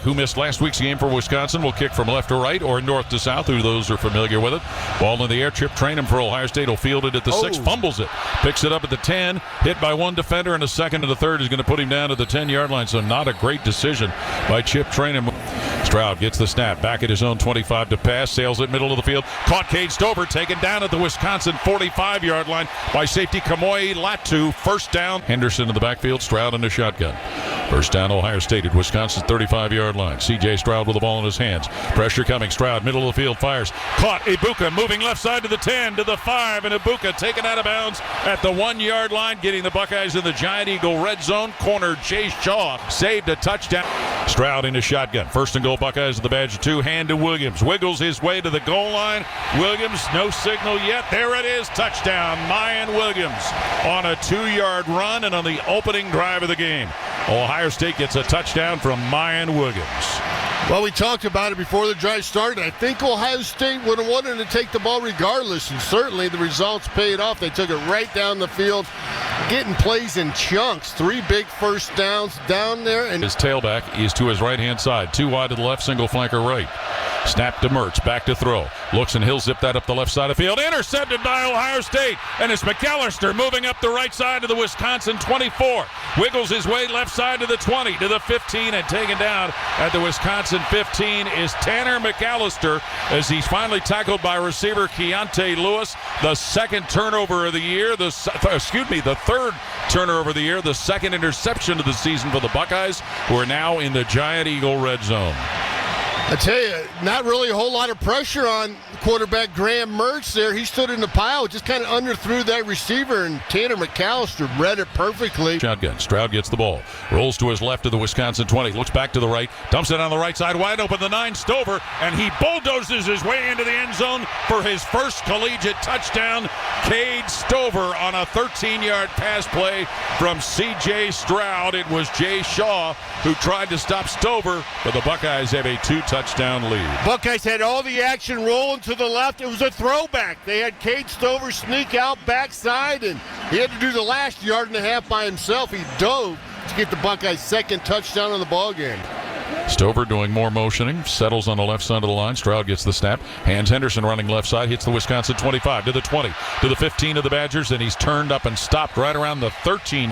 who missed last week's game for Wisconsin, will kick from left to right or north to south, who those are familiar with it. Ball in the air, Chip Trainum for Ohio State will field it at the 6, fumbles it, picks it up at the 10, hit by one defender, and a second and a third is going to put him down to the 10-yard line, so not a great decision by Chip Trainum. Stroud gets the snap, back at his own 25 to pass, sails it middle of the field, caught Cade Stover, taken down at the Wisconsin 45-yard line by safety Kamoi Latu. First down, Henderson in the backfield, Stroud in the shotgun. First down, Ohio State at Wisconsin's 35-yard line. C.J. Stroud with the ball in his hands. Pressure coming. Stroud, middle of the field, fires. Caught. Ibuka moving left side to the 10, to the 5, and Ibuka taken out of bounds at the 1-yard line, getting the Buckeyes in the Giant Eagle red zone. Corner Jay Shaw saved a touchdown. Stroud in a shotgun. First and goal, Buckeyes at the Badger 2. Hand to Williams. Wiggles his way to the goal line. Williams, no signal yet. There it is. Touchdown. Mayan Williams on a 2-yard run and on the opening drive of the game. Ohio State gets a touchdown from Mayan Williams. Well, we talked about it before the drive started. I think Ohio State would have wanted to take the ball regardless, and certainly the results paid off. They took it right down the field, getting plays in chunks. 3 big first downs down there. And his tailback is to his right-hand side. 2 wide to the left, single flanker right. Snap to Mertz, back to throw. Looks and he'll zip that up the left side of the field. Intercepted by Ohio State. And it's McAllister moving up the right side of the Wisconsin 24. Wiggles his way left side to the 20, to the 15, and taken down at the Wisconsin 15 is Tanner McAllister as he's finally tackled by receiver Keontae Lewis. The second turnover of the year, the third turnover of the year, the second interception of the season for the Buckeyes, who are now in the Giant Eagle red zone. I tell you, not really a whole lot of pressure on quarterback Graham Mertz there. He stood in the pile, just kind of underthrew that receiver, and Tanner McAllister read it perfectly. Shotgun. Stroud gets the ball. Rolls to his left to the Wisconsin 20. Looks back to the right. Dumps it on the right side. Wide open. The 9, Stover. And he bulldozes his way into the end zone for his first collegiate touchdown. Cade Stover on a 13-yard pass play from C.J. Stroud. It was Jay Shaw who tried to stop Stover, but the Buckeyes have a 2-touchdown lead. Buckeyes had all the action rolling to the left. It was a throwback. They had Cade Stover sneak out backside, and he had to do the last 1.5 yards by himself. He dove to get the Buckeyes' second touchdown of the ballgame. Stover doing more motioning, settles on the left side of the line. Stroud gets the snap. Hands Henderson running left side, hits the Wisconsin 25 to the 20 to the 15 of the Badgers, and he's turned up and stopped right around the 13.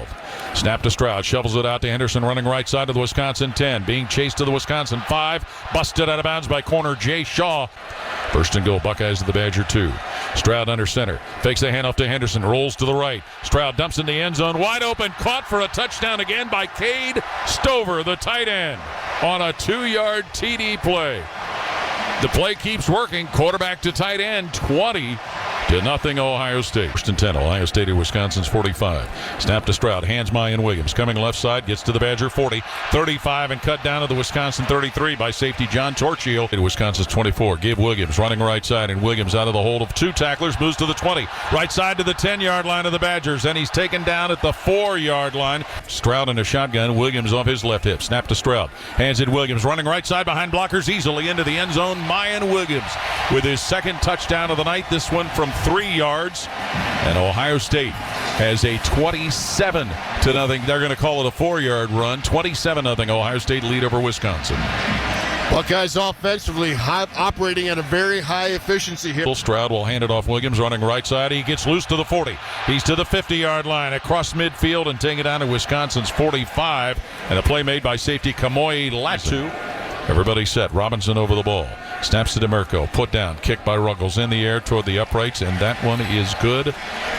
Snap to Stroud, shovels it out to Henderson running right side of the Wisconsin 10, being chased to the Wisconsin 5, busted out of bounds by corner Jay Shaw. First and goal, Buckeyes to the Badger 2. Stroud under center, fakes the handoff to Henderson, rolls to the right. Stroud dumps in the end zone, wide open, caught for a touchdown again by Cade Stover, the tight end, on a 2-yard TD play. The play keeps working, quarterback to tight end, 20-0 Ohio State. First and 10, Ohio State at Wisconsin's 45. Snap to Stroud, hands Mayan Williams. Coming left side, gets to the Badger 40, 35, and cut down to the Wisconsin 33 by safety John Torchio. At Wisconsin's 24, give Williams running right side, and Williams out of the hold of 2 tacklers, moves to the 20. Right side to the 10-yard line of the Badgers, and he's taken down at the 4-yard line. Stroud in a shotgun, Williams off his left hip. Snap to Stroud, hands it Williams, running right side behind blockers, easily into the end zone. Mayan Williams with his second touchdown of the night, this one from 3 yards, and Ohio State has a 27-0. They're going to call it a 4-yard run. 27-0 Ohio State lead over Wisconsin. Buckeyes offensively operating at a very high efficiency here. Stroud will hand it off Williams running right side. He gets loose to the 40. He's to the 50-yard line across midfield and taking it down to Wisconsin's 45. And a play made by safety Kamoi Latu. Everybody set. Robinson over the ball. Snaps to DeMerco. Put down. Kick by Ruggles in the air toward the uprights, and that one is good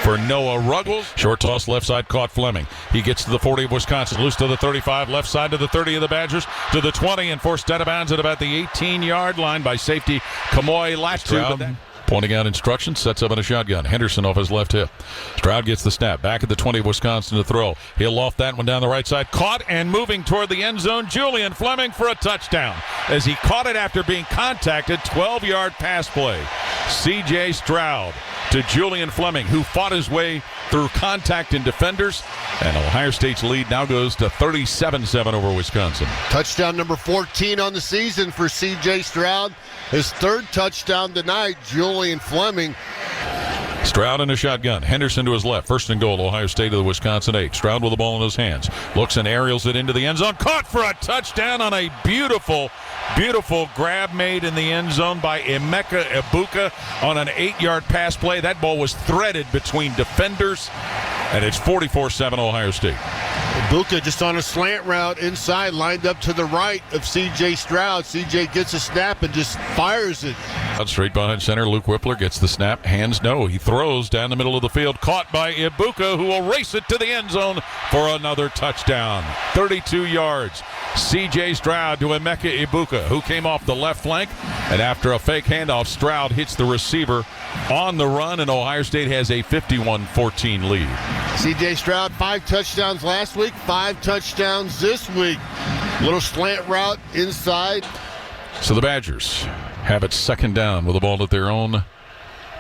for Noah Ruggles. Short toss left side caught Fleming. He gets to the 40 of Wisconsin. Loose to the 35. Left side to the 30 of the Badgers. To the 20 and forced out of bounds at about the 18-yard line by safety Kamoi Latu. Pointing out instructions, sets up in a shotgun. Henderson off his left hip. Stroud gets the snap. Back at the 20 of Wisconsin to throw. He'll loft that one down the right side. Caught and moving toward the end zone. Julian Fleming for a touchdown. As he caught it after being contacted, 12-yard pass play. C.J. Stroud to Julian Fleming, who fought his way through contact and defenders. And Ohio State's lead now goes to 37-7 over Wisconsin. Touchdown number 14 on the season for C.J. Stroud. His third touchdown tonight, Julian Fleming. Stroud in a shotgun. Henderson to his left. First and goal. Ohio State to the Wisconsin 8. Stroud with the ball in his hands. Looks and aerials it into the end zone. Caught for a touchdown on a beautiful grab made in the end zone by Emeka Egbuka on an 8-yard pass play. That ball was threaded between defenders, and it's 44-7 Ohio State. Egbuka just on a slant route inside, lined up to the right of C.J. Stroud. C.J. gets a snap and just fires it. Straight behind center, Luke Whippler gets the snap. Hands no. He throws down the middle of the field. Caught by Egbuka, who will race it to the end zone for another touchdown. 32 yards. C.J. Stroud to Emeka Egbuka, who came off the left flank. And after a fake handoff, Stroud hits the receiver on the run, and Ohio State has a 51-14 lead. C.J. Stroud, 5 touchdowns last week, 5 touchdowns this week. Little slant route inside. So the Badgers have it second down with the ball at their own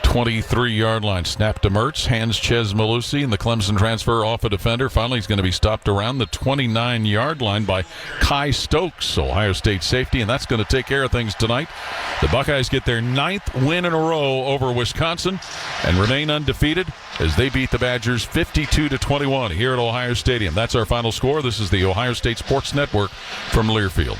23-yard line. Snap to Mertz, hands Chez Malusi, and the Clemson transfer off a defender. Finally, he's going to be stopped around the 29-yard line by Kai Stokes, Ohio State safety, and that's going to take care of things tonight. The Buckeyes get their 9th win in a row over Wisconsin and remain undefeated as they beat the Badgers 52-21 here at Ohio Stadium. That's our final score. This is the Ohio State Sports Network from Learfield.